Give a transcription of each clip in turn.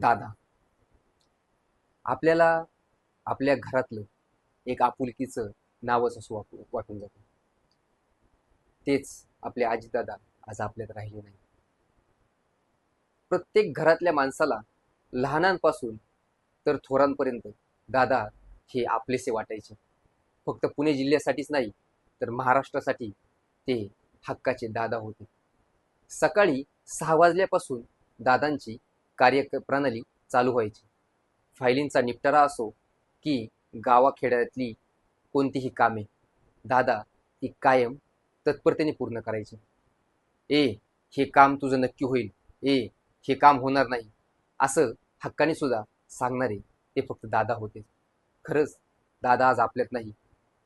दादा आपल्याला आपल्या घरातलं एक आपुलकीचं नावच असं वाटून जातं. तेच आपले आजीदादा आज आपल्यात राहिले नाही. प्रत्येक घरातल्या माणसाला लहानांपासून तर थोरांपर्यंत दादा हे आपलेसे वाटायचे. फक्त पुणे जिल्ह्यासाठीच नाही तर महाराष्ट्रासाठी ते हक्काचे दादा होते. सकाळी 6 वाजल्यापासून दादांची कार्यप्रणाली चालू व्हायची. फायलींचा निपटारा असो की गावाखेड्यातली कोणतीही कामे, दादा ती कायम तत्परतेने पूर्ण करायचे. ए हे काम तुझं नक्की होईल, ए हे काम होणार नाही, असं हक्काने सुद्धा सांगणारे ते फक्त दादा होते. खरंच दादा आज आपल्यात नाही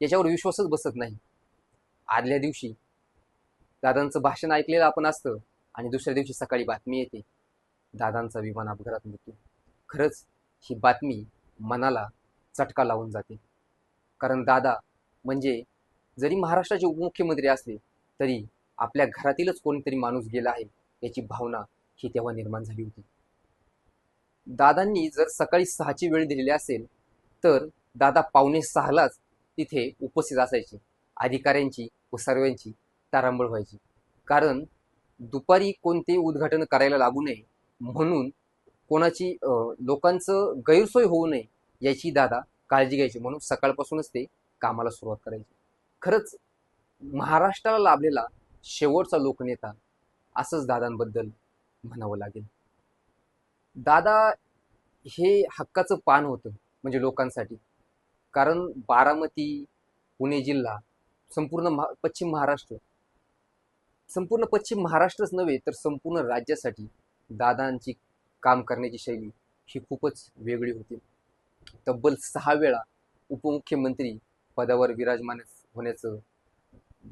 याच्यावर विश्वासच बसत नाही. आदल्या दिवशी दादांचं भाषण ऐकलेलं आपण असतं आणि दुसऱ्या दिवशी सकाळी बातमी येते, दादांचा विमान अपघातात मृत्यू. खरंच ही बातमी मनाला चटका लावून जाते. कारण दादा म्हणजे जरी महाराष्ट्राचे उपमुख्यमंत्री असले तरी आपल्या घरातीलच कोणीतरी माणूस गेला आहे याची भावना ही तेव्हा निर्माण झाली होती. दादांनी जर सकाळी 6ची वेळ दिलेली असेल तर दादा 5:45लाच तिथे उपस्थित असायचे. अधिकाऱ्यांची व सर्वांची तारांबळ व्हायची. कारण दुपारी कोणते उद्घाटन करायला लागू नये म्हणून कोणाची लोकांचं गैरसोय होऊ नये याची दादा काळजी घ्यायची, म्हणून सकाळपासूनच ते कामाला सुरुवात करायचे. खरंच महाराष्ट्राला लाभलेला शेवटचा लोकनेता असंच दादांबद्दल म्हणावं लागेल. दादा हे हक्काचं पान होतं म्हणजे लोकांसाठी. कारण बारामती, पुणे जिल्हा, संपूर्ण पश्चिम महाराष्ट्र, संपूर्ण पश्चिम महाराष्ट्रच नव्हे तर संपूर्ण राज्यासाठी दादांची काम करण्याची शैली ही खूपच वेगळी होती. तब्बल 6 वेळा उपमुख्यमंत्री पदावर विराजमान होण्याचं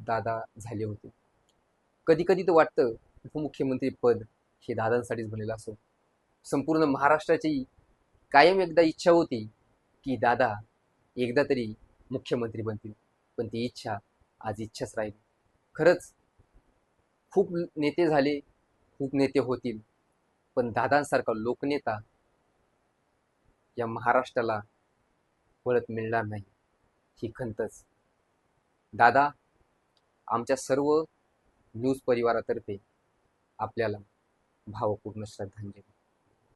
दादा झाले होते. कधी कधी तर वाटतं उपमुख्यमंत्री पद हे दादांसाठीच बनलेलं असो. संपूर्ण महाराष्ट्राची कायम एकदा इच्छा होती की दादा एकदा तरी मुख्यमंत्री बनतील, पण ती इच्छा आज इच्छाच राहिली. खरंच खूप नेते झाले, खूप नेते होतील, पण दादांसारखा लोकनेता या महाराष्ट्राला परत मिळणार नाही ही खंतच. दादा आमच्या सर्व न्यूज परिवारातर्फे आपल्याला भावपूर्ण श्रद्धांजली.